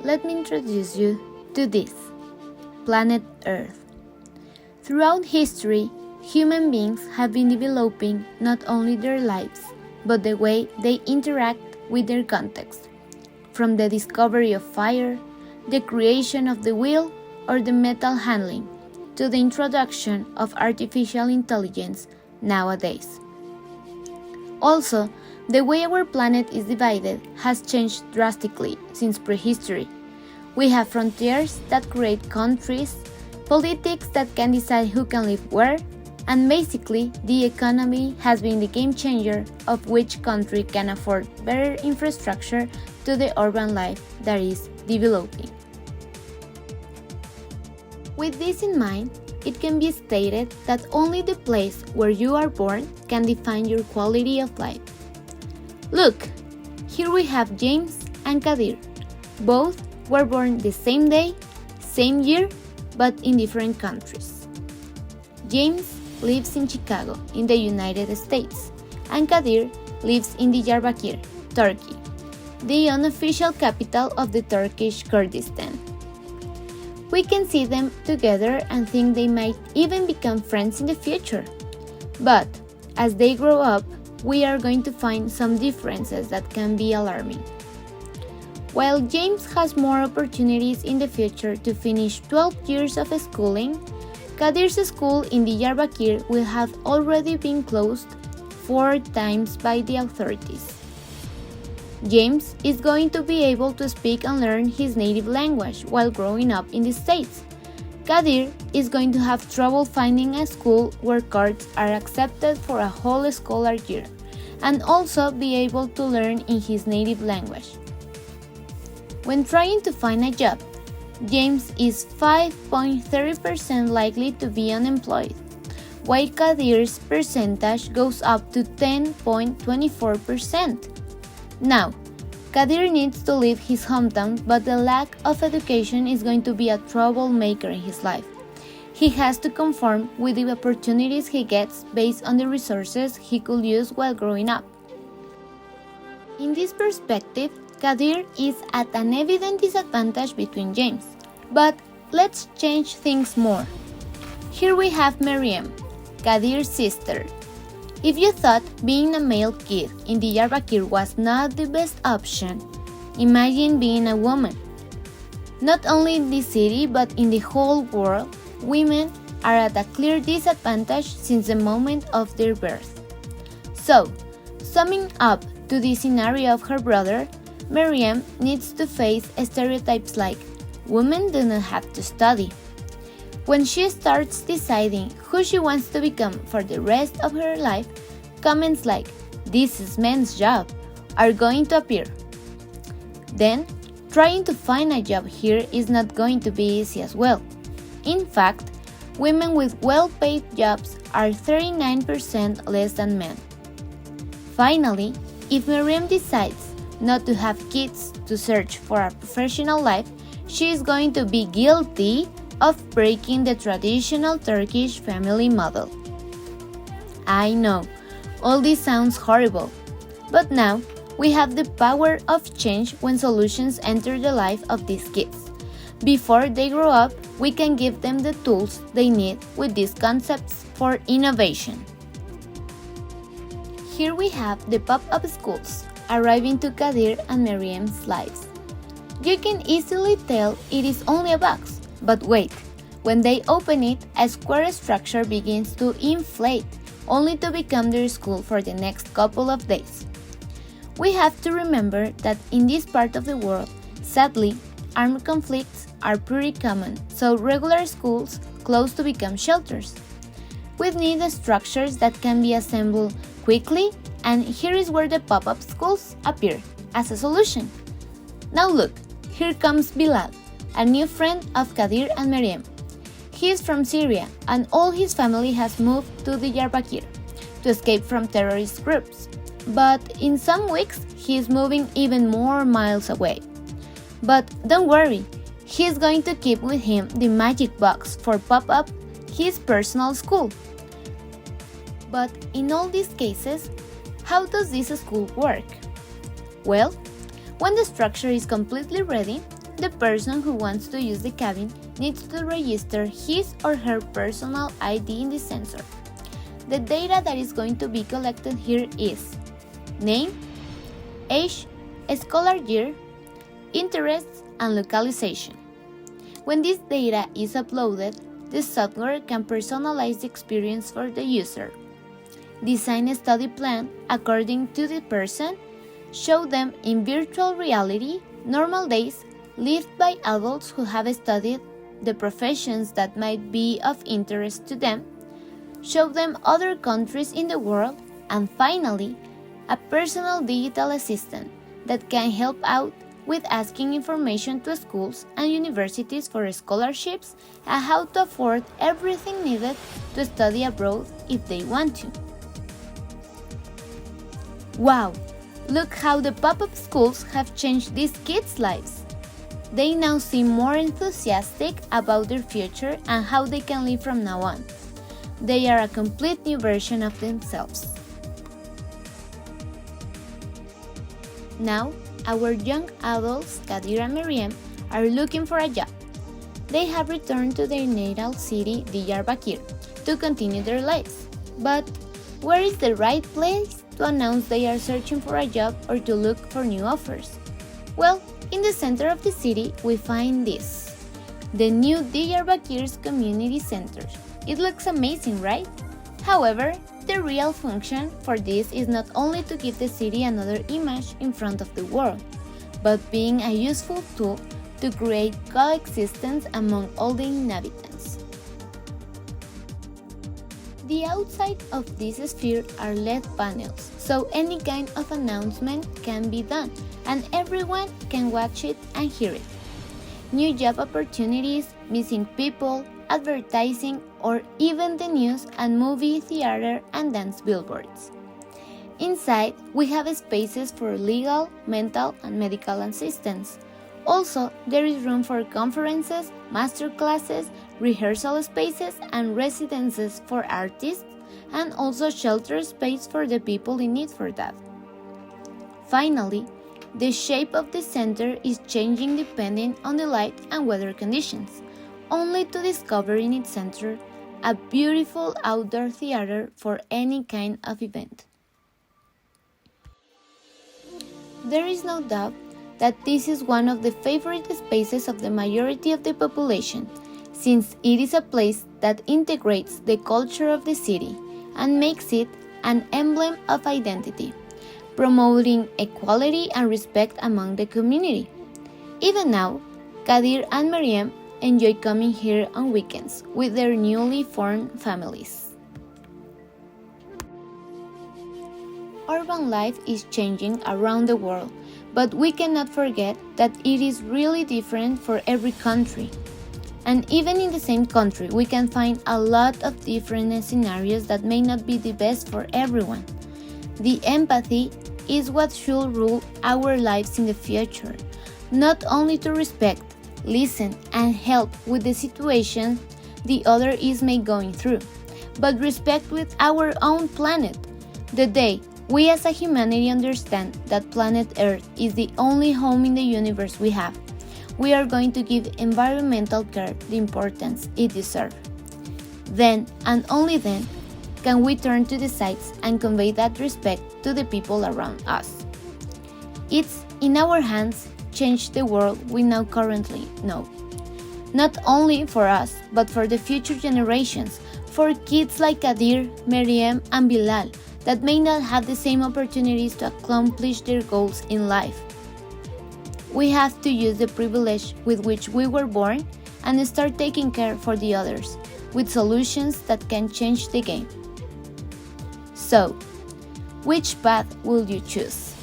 let me introduce you to this planet Earth. Throughout history, human beings have been developing not only their lives, but the way they interact with their context. From the discovery of fire, the creation of the wheel, or the metal handling, to the introduction of artificial intelligence nowadays. Also, the way our planet is divided has changed drastically since prehistory. We have frontiers that create countries, politics that can decide who can live where, and basically the economy has been the game changer of which country can afford better infrastructure to the urban life that is developing. With this in mind, it can be stated that only the place where you are born can define your quality of life. Look, here we have James and Kadir. Both were born the same day, same year, but in different countries. James lives in Chicago, in the United States, and Kadir lives in Diyarbakir, Turkey, the unofficial capital of the Turkish Kurdistan. We can see them together and think they might even become friends in the future. But as they grow up, we are going to find some differences that can be alarming. While James has more opportunities in the future to finish 12 years of schooling, Kadir's school in Diyarbakir will have already been closed 4 times by the authorities. James is going to be able to speak and learn his native language while growing up in the States. Kadir is going to have trouble finding a school where Kurds are accepted for a whole scholar year, and also be able to learn in his native language. When trying to find a job, James is 5.30% likely to be unemployed, while Kadir's percentage goes up to 10.24%. Now, Kadir needs to leave his hometown, but the lack of education is going to be a troublemaker in his life. He has to conform with the opportunities he gets based on the resources he could use while growing up. In this perspective, Kadir is at an evident disadvantage between James. But let's change things more. Here we have Maryam, Kadir's sister. If you thought being a male kid in Diyarbakir was not the best option, imagine being a woman. Not only in this city but in the whole world, women are at a clear disadvantage since the moment of their birth. So, summing up to the scenario of her brother, Maryam needs to face stereotypes like women do not have to study. When she starts deciding who she wants to become for the rest of her life, comments like, "This is men's job," are going to appear. Then, trying to find a job here is not going to be easy as well. In fact, women with well-paid jobs are 39% less than men. Finally, if Maryam decides not to have kids to search for a professional life, she is going to be guilty of breaking the traditional Turkish family model. I know, all this sounds horrible, but now we have the power of change when solutions enter the life of these kids. Before they grow up, we can give them the tools they need with these concepts for innovation. Here we have the pop-up schools arriving to Kadir and Maryam's lives. You can easily tell it is only a box, but wait, when they open it, a square structure begins to inflate, only to become their school for the next couple of days. We have to remember that in this part of the world, sadly, armed conflicts are pretty common, so regular schools close to become shelters. We need structures that can be assembled quickly, and here is where the pop-up schools appear as a solution. Now look, here comes Bilal, a new friend of Kadir and Maryam. He is from Syria, and all his family has moved to Diyarbakir to escape from terrorist groups. But in some weeks, he is moving even more miles away. But don't worry, he is going to keep with him the magic box for pop-up, his personal school. But in all these cases, how does this school work? Well, when the structure is completely ready, the person who wants to use the cabin needs to register his or her personal ID in the sensor. The data that is going to be collected here is name, age, scholar year, interests, and localization. When this data is uploaded, the software can personalize the experience for the user, design a study plan according to the person, show them in virtual reality normal days lived by adults who have studied the professions that might be of interest to them, show them other countries in the world, and finally, a personal digital assistant that can help out with asking information to schools and universities for scholarships and how to afford everything needed to study abroad if they want to. Wow! Look how the pop-up schools have changed these kids' lives. They now seem more enthusiastic about their future and how they can live from now on. They are a complete new version of themselves. Now, our young adults, Kadir and Miriam, are looking for a job. They have returned to their natal city, Diyarbakir, to continue their lives. But where is the right place to announce they are searching for a job or to look for new offers? Well, in the center of the city, we find this, the new Diyarbakir's Community Center. It looks amazing, right? However, the real function for this is not only to give the city another image in front of the world, but being a useful tool to create coexistence among all the inhabitants. The outside of this sphere are LED panels, so any kind of announcement can be done, and everyone can watch it and hear it. New job opportunities, missing people, advertising, or even the news and movie, theater, and dance billboards. Inside, we have spaces for legal, mental, and medical assistance. Also, there is room for conferences, master classes, rehearsal spaces, and residences for artists, and also shelter space for the people in need for that. Finally, the shape of the center is changing depending on the light and weather conditions, only to discover in its center a beautiful outdoor theater for any kind of event. There is no doubt that this is one of the favorite spaces of the majority of the population, since it is a place that integrates the culture of the city and makes it an emblem of identity, promoting equality and respect among the community. Even now, Kadir and Miriam enjoy coming here on weekends with their newly formed families. Urban life is changing around the world, but we cannot forget that it is really different for every country. And even in the same country, we can find a lot of different scenarios that may not be the best for everyone. The empathy is what should rule our lives in the future, not only to respect, listen, and help with the situation the other is going through, but respect with our own planet. The day we as a humanity understand that planet Earth is the only home in the universe we have, we are going to give environmental care the importance it deserves. Then, and only then, can we turn to the sides and convey that respect to the people around us. It's in our hands to change the world we now currently know. Not only for us, but for the future generations, for kids like Kadir, Miriam, and Bilal that may not have the same opportunities to accomplish their goals in life. We have to use the privilege with which we were born and start taking care for the others, with solutions that can change the game. So, which path will you choose?